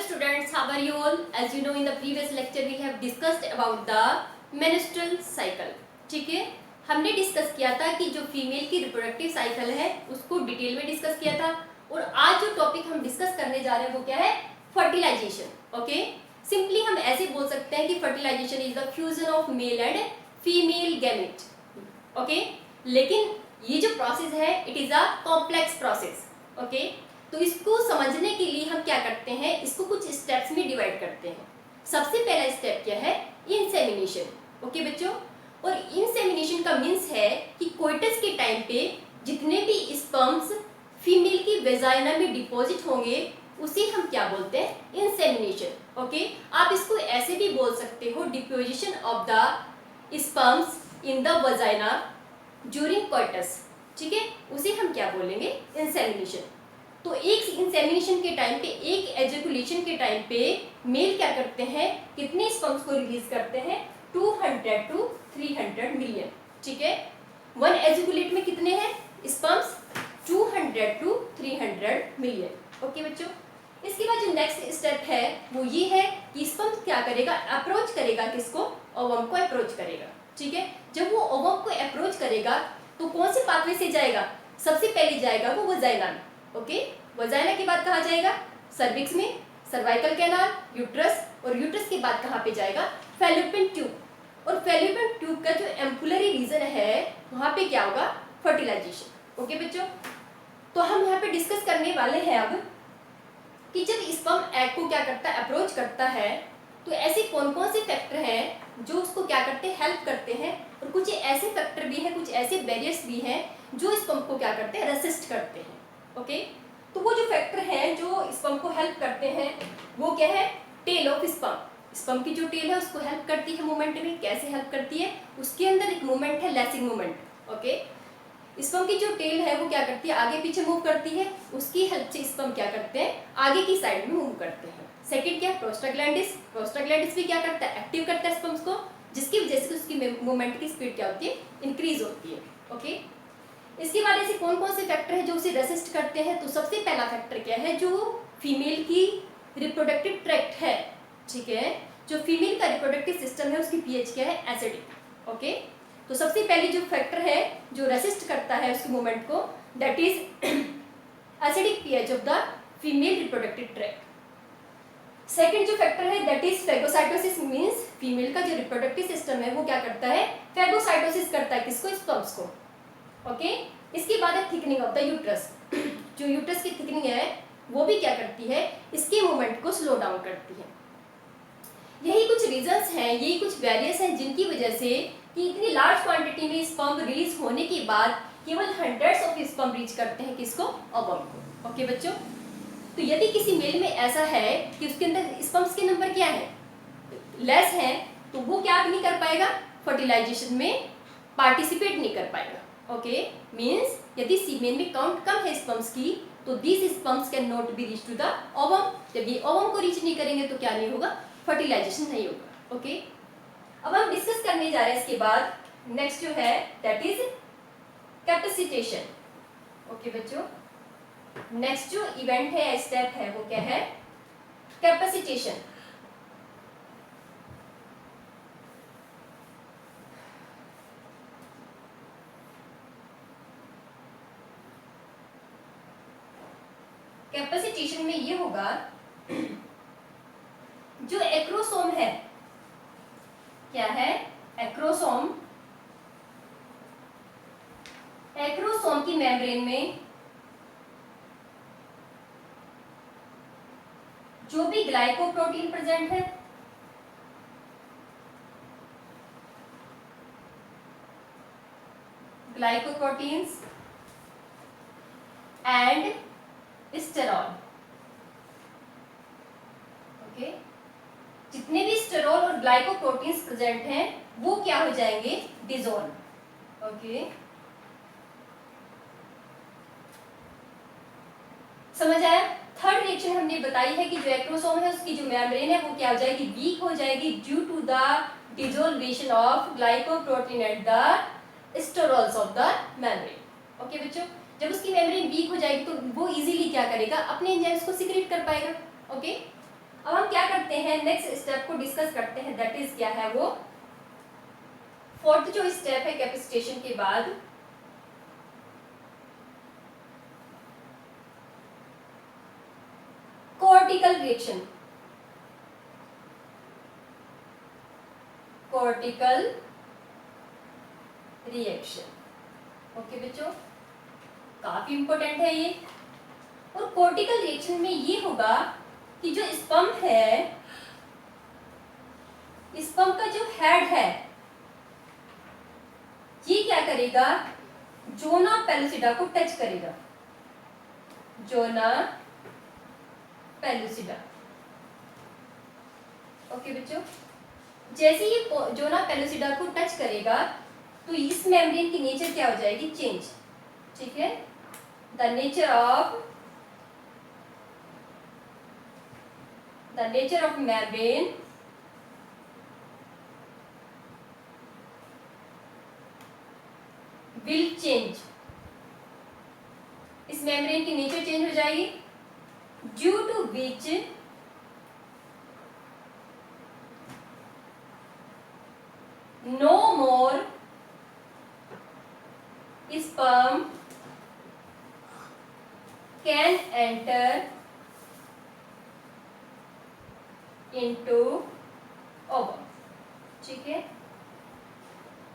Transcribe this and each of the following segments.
students, how are you all? As you know, in the previous lecture we have discussed about the menstrual cycle. ठीक है, हमने discuss किया था कि जो फीमेल की रिप्रोडक्टिव साइकिल है उसको डिटेल में डिस्कस किया था। और आज जो टॉपिक हम डिस्कस करने जा रहे हैं वो क्या है? फर्टिलाइजेशन। ओके, सिंपली हम ऐसे बोल सकते हैं कि fertilization is the fusion of male and female gamete. Okay, लेकिन ये जो प्रोसेस है it is a complex process. Okay, तो इसको समझने के लिए हम क्या करते हैं, इसको कुछ स्टेप्स में डिवाइड करते हैं। सबसे पहला स्टेप क्या है? इंसेमिनेशन। ओके बच्चों, और इंसेमिनेशन का मीन्स है कि कोइटस के टाइम पे जितने भी स्पर्म्स फीमेल की वेजाइना में डिपॉजिट होंगे उसे हम क्या बोलते हैं? इंसेमिनेशन। ओके, आप इसको ऐसे भी बोल सकते हो, deposition of the sperms in the vagina during coitus. ठीक है, उसे हम क्या बोलेंगे? इंसेमिनेशन। तो एक इंसेमिनेशन के टाइम पे, एक एजुकुलेशन के टाइम पे मेल क्या करते हैं, कितने स्पर्म्स को रिलीज करते हैं? 200 to 300 मिलियन। ठीक है, वन एजुकुलेट में कितने हैं स्पर्म्स? 200 to 300 million. ओके बच्चों, इसके बाद जो नेक्स्ट स्टेप है वो ये है कि स्पर्म क्या करेगा? अप्रोच करेगा किसको? ओवम को अप्रोच करेगा। ठीक है, जब वो ओवम को अप्रोच करेगा तो कौन से पाथवे से जाएगा? सबसे पहले जाएगा वो वजाइना में। ओके, वजाइना के बाद कहाँ जाएगा? सर्विक्स में, सर्वाइकल कैनाल, यूट्रस, और यूट्रस के बाद कहाँ पे जाएगा? Fallopian tube. और फैलोपियन ट्यूब का जो एम्पुलरी रीजन है वहाँ पे क्या होगा? फर्टिलाइजेशन। ओके बच्चों, तो हम यहाँ पे डिस्कस करने वाले हैं अब कि जब स्पर्म एग को क्या करता है? अप्रोच करता है, तो ऐसे कौन कौन से फैक्टर हैं जो उसको क्या करते हैं? हेल्प करते हैं। और कुछ ऐसे फैक्टर भी हैं, कुछ ऐसे बैरियर्स भी हैं जो स्पर्म को क्या करते हैं? रेसिस्ट करते हैं। ओके, तो वो जो फैक्टर हैं जो स्पर्म को हेल्प करते हैं वो क्या है? Tell of sperm. स्पर्म की जो टेल है उसको हेल्प करती है मूवमेंट में। कैसे हेल्प करती है? उसके अंदर एक मूवमेंट है, लैसिंग मूवमेंट। ओके, स्पर्म की जो टेल है वो क्या करती है? आगे पीछे मूव करती है। उसकी हेल्प से स्पर्म क्या करते हैं? आगे की साइड में मूव करते हैं। सेकंड क्या? प्रोस्टाग्लैंडिस। प्रोस्टाग्लैंडिस भी क्या करता है? एक्टिव करता है स्पर्म्स को, जिसकी वजह से उसकी मूवमेंट की स्पीड क्या होती है? इंक्रीज होती है। ओके, इसके बाद ऐसे कौन कौन से फैक्टर हैं जो उसे रेसिस्ट करते हैं? तो सबसे पहला फैक्टर क्या है? जो फीमेल की रिप्रोडक्टिव ट्रैक्ट है। ठीक है, जो फीमेल का रिप्रोडक्टिव सिस्टम है उसकी पीएच क्या है? एसिडिक। ओके, तो सबसे पहले जो फैक्टर है जो रेसिस्ट करता है उसकी मूवमेंट को, that is acidic pH of the female reproductive tract. Second जो फैक्टर है that is phagocytosis, means female का जो रिप्रोडक्टिव सिस्टम है वो क्या करता है? फेगोसाइटोसिस करता है किसको? स्पर्म्स को। ओके, इसके बाद है थिकनिंग ऑफ द यूट्रस। जो यूट्रस की थिकनिंग है वो भी क्या करती है? इसके मूवमेंट को स्लो डाउन करती है। यही कुछ रीजंस हैं, यही कुछ बैरियर्स हैं जिनकी वजह से कि इतनी लार्ज क्वांटिटी में स्पर्म रिलीज होने के बाद केवल हंड्रेड्स ऑफ स्पर्म रीच करते हैं किसको? ओवम को। ओके बच्चों, तो यदि किसी मेल में ऐसा है कि उसके अंदर स्पर्म्स के नंबर क्या है? लेस है, तो वो क्या नहीं कर पाएगा? फर्टिलाइजेशन में पार्टिसिपेट नहीं कर पाएगा। ओके, मीन्स यदि फीमेल में काउंट कम है स्पर्म्स की तो these sperms can not be reach to the ovum. जब ये ओवम को रीच नहीं करेंगे तो क्या नहीं होगा? फर्टिलाइजेशन नहीं होगा। ओके, अब हम डिस्कस करने जा रहे हैं इसके बाद नेक्स्ट जो है दैट इज कैपेसिटेशन। ओके बच्चों, नेक्स्ट जो इवेंट है, स्टेप है, वो क्या है? कैपेसिटेशन। कैपेसिटेशन में ये होगा जो एक्रोसोम है, क्या है? एक्रोसोम। एक्रोसोम की मेम्ब्रेन में जो भी ग्लाइकोप्रोटीन प्रेजेंट है, ग्लाइकोप्रोटीन्स एंड स्टेरॉल। ओके, जितने भी स्टेरॉल और ग्लाइकोप्रोटीन्स प्रेजेंट हैं वो क्या हो जाएंगे? डिसॉल्व। ओके, समझ आया? थर्ड रिएक्शन हमने बताई है कि जो एक्रोसोम है उसकी जो मेम्ब्रेन है वो क्या हो जाएगी? वीक हो जाएगी due to the dissolution of glycoprotein at the sterols of the membrane. Okay बच्चों, जब उसकी मेम्ब्रेन वीक हो जाएगी तो वो इजीली क्या करेगा? अपने एंजाइम्स को सीक्रेट कर पाएगा। ओके, अब हम क्या करते हैं, नेक्स्ट स्टेप को डिस्कस करते हैं, दैट इज क्या है वो फोर्थ जो स्टेप है कैपेसिटेशन के बाद, cortical reaction. Cortical reaction, okay बच्चों, काफी इंपॉर्टेंट है ये। और कोर्टिकल रिएक्शन में ये होगा कि जो स्पंप है, स्पंप का जो हेड है ये क्या करेगा, जोना पेलुसिडा को टच करेगा, जोना पेलुसिडा। ओके बच्चों, जैसे ये जोना पेलुसिडा को टच करेगा तो इस मेम्ब्रेन की नेचर क्या हो जाएगी, चेंज। ठीक है, the nature of membrane will change. इस मेम्ब्रेन की नेचर चेंज हो जाएगी, due to which no more sperm can enter into ovum। ठीक है,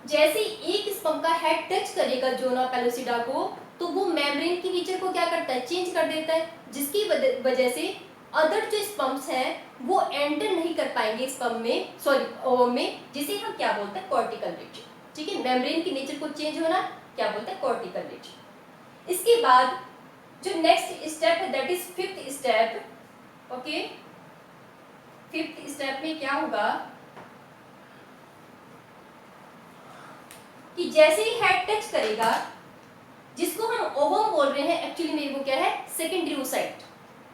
जैसे एक स्पर्म का हेड टच करेगा जोना पेलुसिडा को तो वो मेम्ब्रेन की नेचर को क्या करता है, चेंज कर देता है, जिसकी वजह से अदर जो स्पर्म्स हैं वो एंटर नहीं कर पाएंगे स्पर्म में, सॉरी ओवम में, जिसे हम क्या बोलते हैं, कॉर्टिकल रिएक्शन। ठीक है, मेम्ब्रेन की नेचर को चेंज होना क्या बोलते हैं, कॉर्टिकल रिएक्शन। इसके बाद जो नेक्स्ट स्टेप है that is fifth step. Okay, fifth step में क्या होगा कि जैसे ही हेड टच करेगा, जिसको हम ओवम बोल रहे हैं, एक्चुअली में वो क्या है, सेकेंडरी ओसाइट।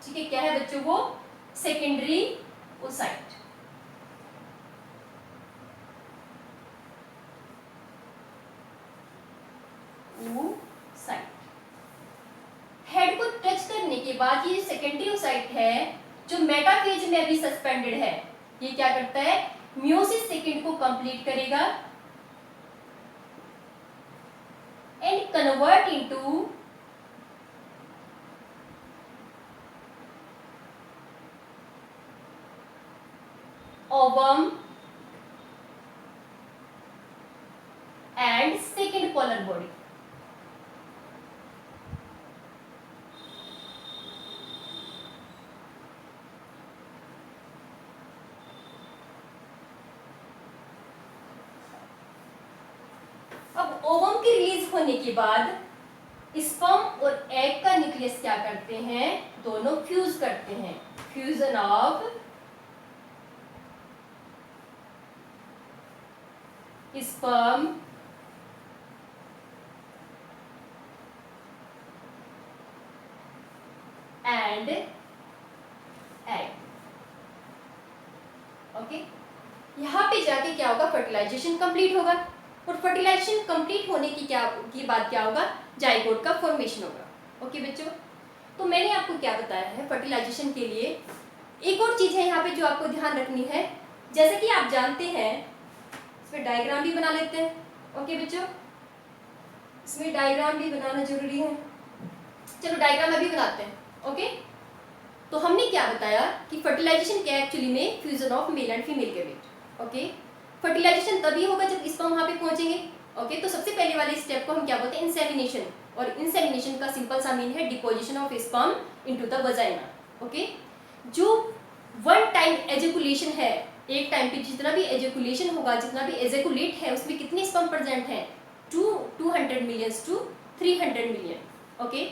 ठीक है, क्या है बच्चों, वो सेकेंडरी ओसाइट। ओसाइट हेड को टच करने के बाद ये सेकेंडरी ओसाइट है जो मेटाफेज में अभी सस्पेंडेड है, ये क्या करता है, मियोसिस सेकेंड को कंप्लीट करेगा and convert into ovum and second polar body। अब ओवम के रिलीज होने के बाद स्पर्म और एग का न्यूक्लियस क्या करते हैं, दोनों फ्यूज करते हैं, fusion of sperm and egg. Okay, यहां पे जाके क्या होगा, फर्टिलाइजेशन कंप्लीट होगा, और फर्टिलाइजेशन कंप्लीट होने की बाद क्या होगा, जाइगोट का फॉर्मेशन होगा। ओके बच्चों, तो मैंने आपको क्या बताया है फर्टिलाइजेशन के लिए। एक और चीज है यहाँ पे जो आपको ध्यान रखनी है, जैसे कि आप जानते हैं, इसमें डायग्राम भी बना लेते हैं। ओके बच्चों, इसमें डायग्राम भी बनाना जरूरी है, चलो डायग्राम अभी बनाते हैं। ओके, तो हमने क्या बताया कि फर्टिलाइजेशन क्या है, एक्चुअली में fusion of male and female gamete. Okay, fertilization तभी होगा जब स्पर्म वहां पे पहुंचेंगे। ओके, तो सबसे पहले वाले स्टेप को हम क्या बोलते हैं, इंसेमिनेशन। और इंसेमिनेशन का सिंपल सा मीन है deposition of sperm into the vagina. Okay, जो वन टाइम एजेकुलेशन है, एक टाइम पे जितना भी एजेकुलेशन होगा, जितना भी एजेकुलेट है, उसमें कितने स्पर्म प्रेजेंट हैं, 200 मिलियन टू 300 मिलियन। ओके,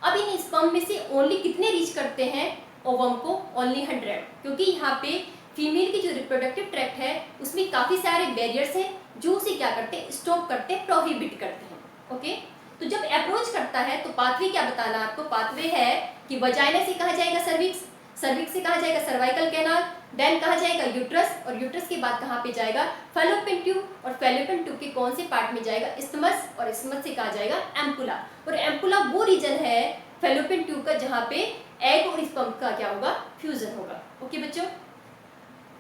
अब इन स्पर्म में से ओनली कितने रीच करते हैं ओवम को, ओनली 100, क्योंकि यहाँ पे फीमेल की जो रिप्रोडक्टिव ट्रैक्ट है उसमें काफी सारे बैरियर्स हैं जो उसे क्या करते हैं, स्टॉप करते हैं, प्रोहिबिट करते हैं। ओके, तो जब अप्रोच करता है तो पाथवे क्या बताना आपको, पाथवे है कि वजाइना से कहा जाएगा सर्विक्स, सर्विक्स से कहा जाएगा सर्वाइकल कैनाल, देन कहा जाएगा यूट्रस, और यूट्रस के बाद कहाँ पे जाएगा, फैलोपियन ट्यूब, और फैलोपियन ट्यूब के कौन से पार्ट में जाएगा, इस्थमस, और इस्थमस से कहा जाएगा एम्पुला। और एम्पुला वो रीजन है फेलोपियन ट्यूब का, जहाँ पे एग और स्पर्म का क्या होगा, फ्यूजन होगा। ओके बच्चों,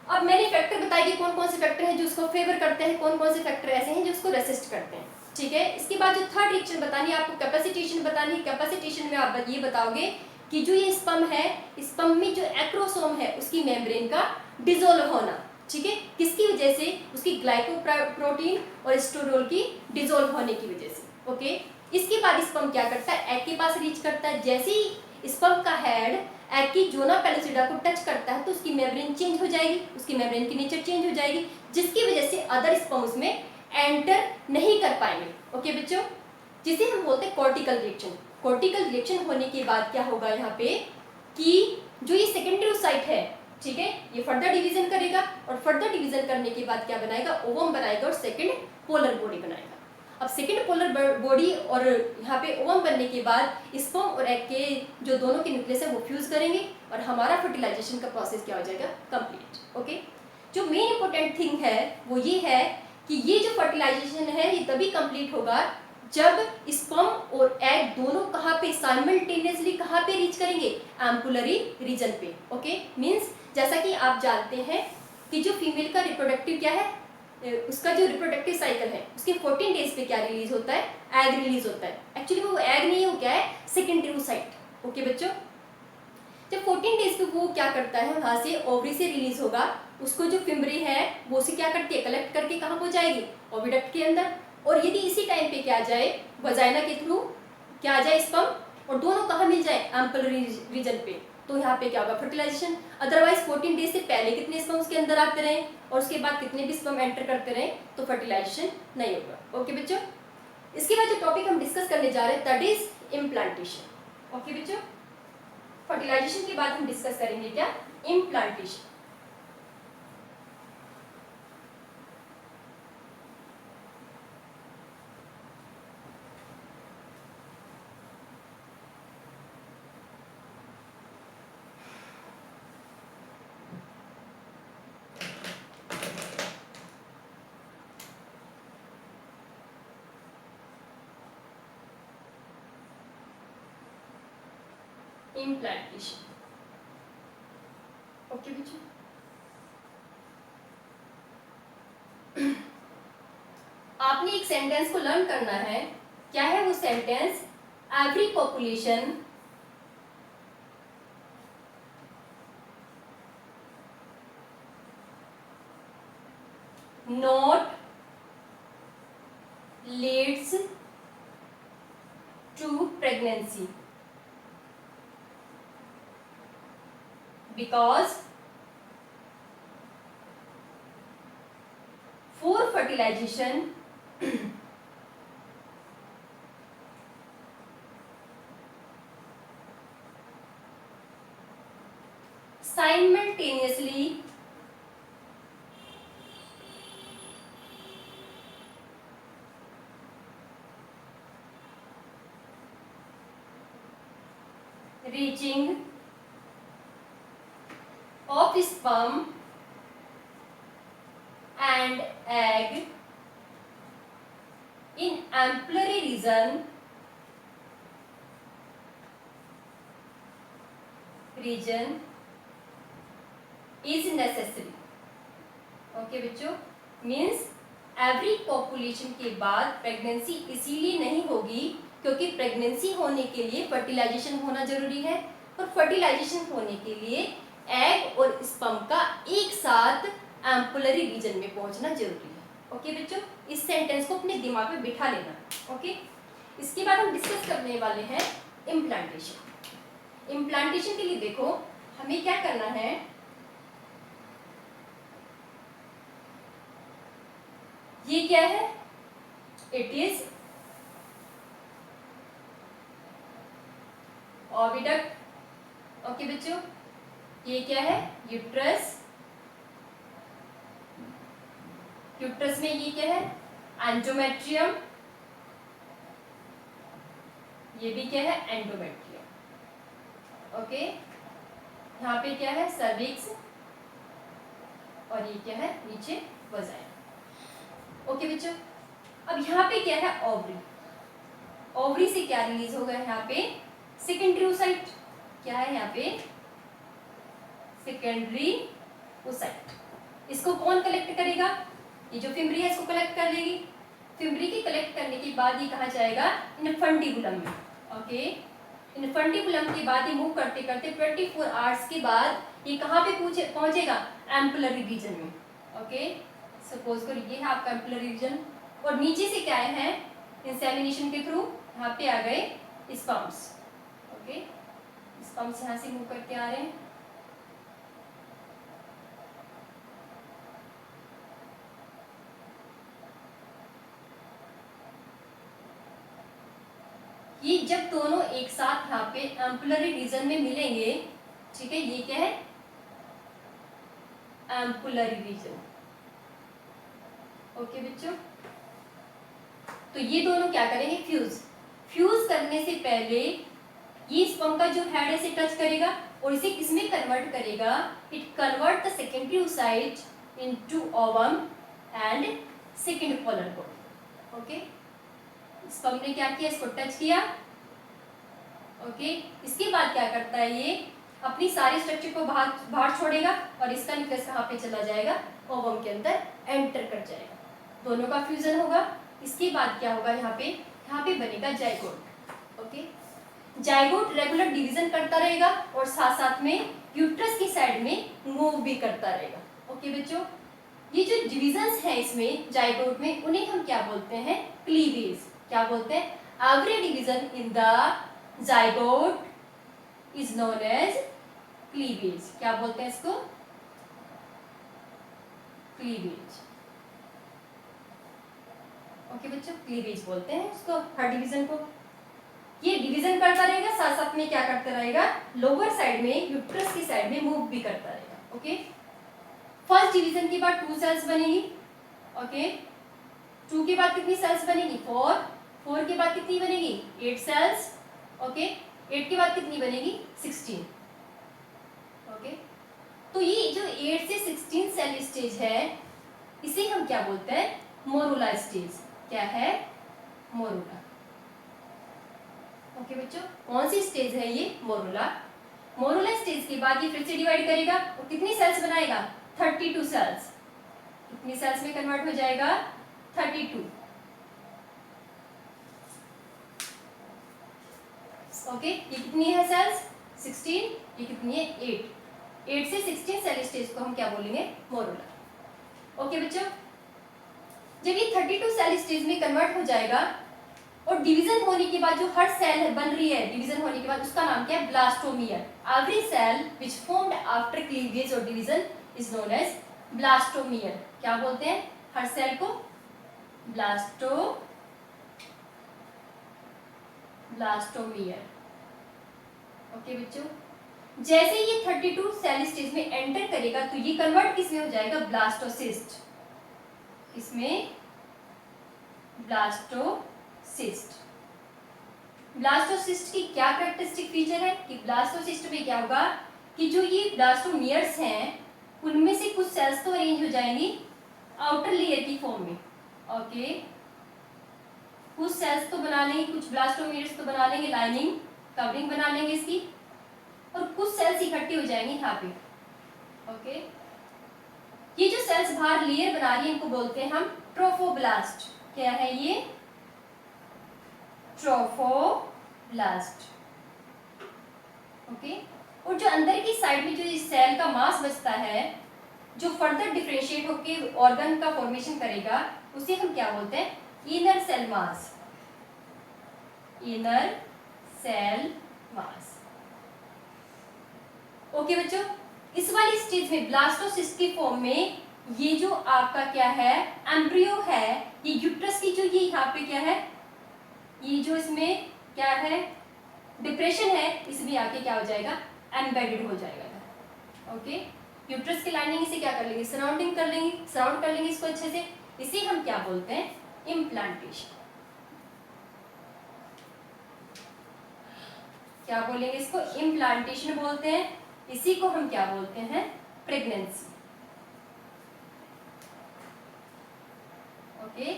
अब मैंने फैक्टर बताया कि कौन कौन से फैक्टर हैं जो उसको फेवर करते हैं, कौन कौन से फैक्टर ऐसे हैं जो उसको रेसिस्ट करते हैं। ठीक है, इसके बाद जो थर्ड रिएक्शन बतानी है आपको, कैपेसिटेशन बतानी है। कैपेसिटेशन में आप ये बताओगे कि जो ये स्पर्म है, स्पर्म में जो एक्रोसोम है उसकी मेम्ब्रेन का डिसॉल्व होना। ठीक है, किसकी वजह से, उसकी ग्लाइकोप्रोटीन और स्टोरोल की डिसॉल्व होने की वजह से। ओके, इसके बाद स्पर्म क्या करता है, एग के पास रीच करता है। जैसे ही स्पर्म का हेड एग की जोना पेलोसिडा को टच करता है तो उसकी मेम्ब्रेन चेंज हो जाएगी, उसकी मेम्ब्रेन की नेचर चेंज हो जाएगी, जिसकी वजह से अदर स्पर्म्स में एंटर नहीं कर पाएंगे। ओके बच्चों, जिसे हम बोलते हैं कॉर्टिकल रिएक्शन। कॉर्टिकल रिएक्शन होने के बाद क्या होगा यहाँ पे कि जो ये सेकेंडरी साइट है, ठीक है, ये फर्दर डिवीजन करेगा और फर्दर डिवीजन करने के बाद क्या बनाएगा, ओवम बनाएगा और सेकेंड पोलर बॉडी बनाएगा। अब सेकेंड पोलर बॉडी और यहाँ पे ओवम बनने के बाद स्पर्म और एग के जो दोनों के न्यूक्लियस है वो फ्यूज करेंगे और हमारा फर्टिलाइजेशन का प्रोसेस क्या हो जाएगा, कंप्लीट। ओके, जो मेन इंपॉर्टेंट थिंग है वो ये है कि ये जो फर्टिलाइजेशन है ये तभी कंप्लीट होगा जब स्पर्म और एग दोनों कहाँ पे साइमल्टेनियसली कहाँ पे रीच करेंगे, एम्पुलरी रीजन पे। ओके, मींस जैसा कि आप जानते हैं कि जो फीमेल का रिप्रोडक्टिव क्या है, उसका जो रिप्रोडक्टिव साइकिल है उसके 14 डेज पे क्या रिलीज होता है, एग रिलीज होता है। एक्चुअली वो एग नहीं है, वो क्या है, सेकेंडरी साइट। ओके बच्चों, जब 14 डेज पे वो क्या करता है, वहां से ओवरी से रिलीज होगा, उसको जो फिम्बरी है वो उसे क्या करती है, कलेक्ट करके कहाँ पहुंचाएगी, ओविडक्ट के अंदर। और यदि इसी टाइम पे क्या जाए, वजाइना के थ्रू क्या आ जाए स्पर्म, और दोनों कहाँ मिल जाए, एम्पलरी रीजन पे, तो यहाँ पे क्या होगा, फर्टिलाइजेशन। अदरवाइज 14 डेज से पहले कितने स्पर्म्स के अंदर आते रहे और उसके बाद कितने भी स्पर्म एंटर करते रहे तो फर्टिलाइजेशन नहीं होगा। ओके बच्चों, इसके बाद जो टॉपिक हम डिस्कस करने जा रहे हैं दैट इज इम्प्लांटेशन। ओके बच्चों, फर्टिलाइजेशन के बाद हम डिस्कस करेंगे क्या, इम्प्लांटेशन। इम्प्लांटेशन। ओके बच्चों, आपने एक सेंटेंस को लर्न करना है। क्या है वो sentence, every population not leads to pregnancy because for fertilization simultaneously reaching of sperm and egg in ampullary region is necessary। Okay बच्चों, मीन्स एवरी पॉपुलेशन के बाद प्रेगनेंसी इसीलिए नहीं होगी क्योंकि प्रेगनेंसी होने के लिए फर्टिलाइजेशन होना जरूरी है और फर्टिलाइजेशन होने के लिए एग और स्पर्म का एक साथ एम्पुलरी रीजन में पहुंचना जरूरी है। ओके बच्चों, इस सेंटेंस को अपने दिमाग में बिठा लेना। ओके, इसके बाद हम डिस्कस करने वाले हैं इम्प्लांटेशन। इम्प्लांटेशन के लिए देखो हमें क्या करना है, ये क्या है, इट इज ओविडक्ट। ओके बच्चों, ये क्या है, यूट्रस। यूट्रस में ये क्या है, एंडोमेट्रियम। ये भी क्या है, एंडोमेट्रियम। ओके, यहाँ पे क्या है, सर्विक्स, और ये क्या है, नीचे वजाइना। ओके बच्चों, अब यहाँ पे क्या है, ओवरी। ओवरी से क्या रिलीज होगा, यहाँ पे सेकेंडरी ओसाइट क्या है यहाँ पे, सेकेंडरी ओसाइट। इसको कौन कलेक्ट करेगा, ये जो फिम्बरी है इसको कलेक्ट कर लेगी। फिम्बरी की कलेक्ट करने के बाद ये कहाँ जाएगा, इन्फंटिबुलम में। ओके, इन्फंटिबुलम के बाद ये मूव करते करते 24 आवर्स के बाद ये कहाँ पे पहुंचेगा, एम्पुलरी रीजन में। ओके, सपोज करो ये है आपका एम्पुलरी रीजन, और नीचे से क्या है, इंसेमिनेशन के थ्रू यहाँ पे आ गए स्पर्म्स। ओके, स्पर्म्स यहाँ से मूव करके आ रहे हैं। ये जब दोनों एक साथ यहाँ पे एम्पुलरी रीजन में मिलेंगे, ठीक है, ये क्या है, एम्पुलरी रीजन। ओके बच्चों, तो ये दोनों क्या करेंगे, फ्यूज करने से पहले ये स्पर्म का जो हेड है इसे टच करेगा और इसे किसमें कन्वर्ट करेगा, it convert the secondary oocyte into ovum and second polar code. Okay, sperm ने क्या किया, इसको टच किया। ओके, इसके बाद क्या करता है, ये अपनी सारी स्ट्रक्चर को बाहर छोड़ेगा और इसका न्यूक्लियस कहाँ पे चला जाएगा, ओवम के अंदर एंटर कर जाएगा। दोनों का फ्यूजन होगा। इसके बाद क्या होगा, यहाँ पे बनेगा zygote. Okay, zygote regular division करता रहेगा और साथ साथ में यूट्रस की साइड में मूव भी करता रहेगा। ओके बच्चों, ये जो डिविजन्स हैं इसमें जाइगोट में, उन्हें हम क्या बोलते हैं, क्लीवेज। क्या बोलते हैं, every division in the zygote is known as cleavage. क्या बोलते हैं इसको, क्लीवेज। ओके बच्चों, क्लीवेज बोलते हैं इसको, हर डिवीजन को। ये डिवीजन करता रहेगा, साथ साथ में क्या करता रहेगा, लोअर साइड में यूट्रस की साइड में मूव भी करता रहेगा। ओके, फर्स्ट डिवीजन के बाद 2 सेल्स बनेगी। ओके, 2 के बाद कितनी सेल्स बनेगी, 4 के बाद कितनी बनेगी, 8 सेल्स। ओके, 8 के बाद कितनी बनेगी, 16। ओके, तो ये जो 8 से 16 सेल स्टेज है, इसे हम क्या बोलते हैं, मोरुला स्टेज। क्या है, मोरुला। ओके बच्चों, कौन सी स्टेज है ये, मोरुला। मोरुला स्टेज के बाद ये फिर से डिवाइड करेगा और कितनी सेल्स बनाएगा, 32 सेल्स। कितनी सेल्स में कन्वर्ट हो जाएगा, 32। ओके, ये कितनी है सेल्स, 16। ये कितनी है, 8 से 16 सेल स्टेज को हम क्या बोलेंगे, मोरुला। ओके बच्चों, जब ये 32 सेल स्टेज में कन्वर्ट हो जाएगा और डिवीजन होने के बाद जो हर सेल बन रही है, डिवीजन होने के बाद उसका नाम क्या है, blastomere. Every cell which formed after cleavage और division is known as blastomere. क्या बोलते हैं, हर सेल को ब्लास्टोमियर। ओके बच्चों, जैसे ये 32 सेल स्टेज में एंटर करेगा तो ये कन्वर्ट किसमें हो जाएगा, ब्लास्टोसिस्ट। इसमें ब्लास्टोसिस्ट। ब्लास्टोसिस्ट की क्या कैरेक्टरिस्टिक फीचर है कि ब्लास्टोसिस्ट में क्या होगा कि जो ये ब्लास्टोमियर्स हैं उनमें से कुछ सेल्स तो अरेंज हो जाएंगी आउटर लेयर की फॉर्म में। ओके, कुछ सेल्स तो बना लेंगे, कुछ ब्लास्टोमियर्स तो बना लेंगे, लाइनिंग कवरिंग बना लेंगे इसकी, और कुछ सेल्स इकट्ठी हो जाएंगी यहाँ पे। ओके, ये जो सेल्स बाहर लेयर बना रही है इनको बोलते हैं हम ट्रोफोब्लास्ट। क्या है ये, ट्रोफोब्लास्ट। ओके, और जो अंदर की साइड में जो इस सेल का मास बचता है, जो फर्दर डिफरेंशिएट होकर ऑर्गन का फॉर्मेशन करेगा, उसे हम क्या बोलते हैं, inner cell mass. Inner cell mass. Okay बच्चों, इस वाली स्टेज में ब्लास्टोसिस्ट की फॉर्म में ये जो आपका क्या है, एम्ब्रियो है, ये यूट्रस की जो ये यहाँ पे क्या है, ये जो इसमें क्या है, डिप्रेशन है, इसमें आके क्या हो जाएगा, एम्बेडेड हो जाएगा। ओके, यूट्रस की लाइनिंग इसे क्या कर लेंगे, सराउंड कर लेंगे इसको अच्छे से। इसे हम क्या बोलते हैं, इम्प्लांटेशन। क्या बोलेंगे इसको, इम्प्लांटेशन बोलते हैं। इसी को हम क्या बोलते हैं, प्रेगनेंसी। ओके,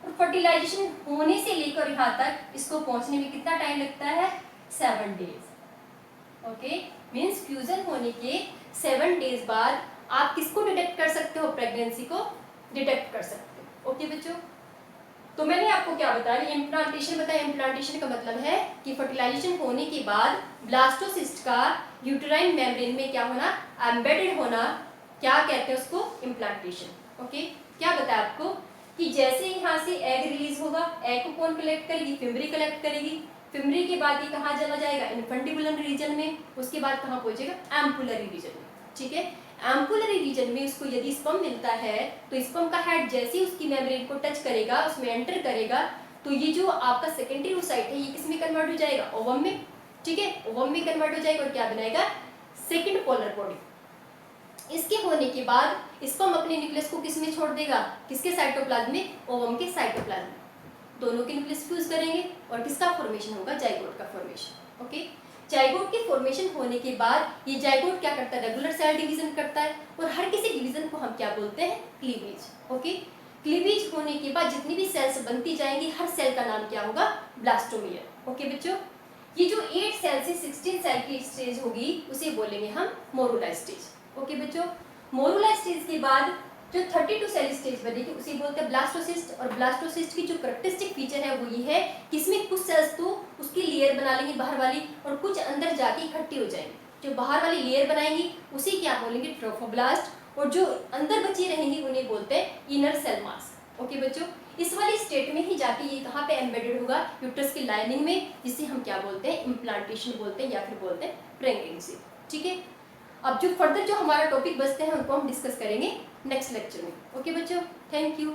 और फर्टिलाइजेशन होने से लेकर यहाँ तक इसको पहुंचने में कितना टाइम लगता है, 7 डेज। ओके, मीन्स फ्यूजन होने के 7 डेज बाद आप किसको डिटेक्ट कर सकते हो? प्रेगनेंसी को डिटेक्ट कर सकते हो। ओके बच्चों, तो मैंने आपको क्या बताया, इम्प्लांटेशन बताया। इम्प्लांटेशन का मतलब है कि फर्टिलाइजेशन होने के बाद ब्लास्टोसिस्ट का यूटेराइन मेम्ब्रेन में क्या होना? एम्बेडेड होना। क्या कहते हैं उसको? इम्प्लांटेशन। ओके, क्या बताया आपको कि जैसे यहाँ से एग रिलीज होगा, एग को कौन कलेक्ट करेगी? फिमरी कलेक्ट करेगी। फिमरी के बाद ये कहाँ चला जाएगा? इन्फंटिबुलर रीजन में। उसके बाद कहाँ पहुंचेगा? एम्पुलरी रीजन में। ठीक है, एम्पुलरी रीजन में उसको यदि स्पर्म मिलता है तो स्पर्म का हेड जैसे ही उसकी मेम्ब्रेन को टच करेगा, उसमें एंटर करेगा, तो ये जो आपका सेकेंडरी ओसाइट है ये किस में कन्वर्ट हो जाएगा? ओवम में। ठीक है, ओवम में कन्वर्ट हो जाएगा और क्या बनाएगा? Second polar body. इसके होने के बाद स्पर्म अपने न्यूक्लियस को किस में छोड़ देगा? किसके साइटोप्लाज्म में? ओवम के साइटोप्लाज्म में। दोनों के न्यूक्लियस फ्यूज करेंगे और किसका फॉर्मेशन होगा? जाइगोट का फॉर्मेशन। ओके, जाइगोट के फॉर्मेशन होने के बाद ये जाइगोट क्या करता है? रेगुलर सेल डिवीजन करता है और हर किसी डिवीजन को हम क्या बोलते हैं? क्लीवेज। ओके, क्लीवेज होने के बाद जितनी भी सेल्स बनती जाएंगी, हर सेल का नाम क्या होगा? ब्लास्टोमियर। ओके बच्चों, ये जो 8 सेल से 16 सेल की स्टेज होगी उसे बोलेंगे हम मोरुला स्टेज। ओके बच्चों, मोरुला स्टेज के बाद जो 32 सेल स्टेज बनेगी उसे बोलते हैं ब्लास्टोसिस्ट। और ब्लास्टोसिस्ट की जो करेक्टरिस्टिक फीचर है वो ये है कि इसमें कुछ सेल्स तो उसकी लेयर बना लेंगी बाहर वाली और कुछ अंदर जाके इकट्ठी हो जाएंगी। जो बाहर वाली लेयर बनाएंगी उसे क्या बोलेंगे? ट्रोफोब्लास्ट। और जो अंदर बची रहेंगी उन्हें बोलते हैं इनर सेल मास। ओके बच्चों, इस वाली स्टेट में ही जाके ये कहाँ पे एम्बेडेड होगा? यूट्रस की लाइनिंग में, जिसे हम क्या बोलते हैं? इम्प्लांटेशन बोलते हैं या फिर बोलते हैं प्रेगनेंसी। ठीक है, अब जो फर्दर जो हमारा टॉपिक बचते हैं उनको हम डिस्कस करेंगे नेक्स्ट लेक्चर में। ओके बच्चों, थैंक यू।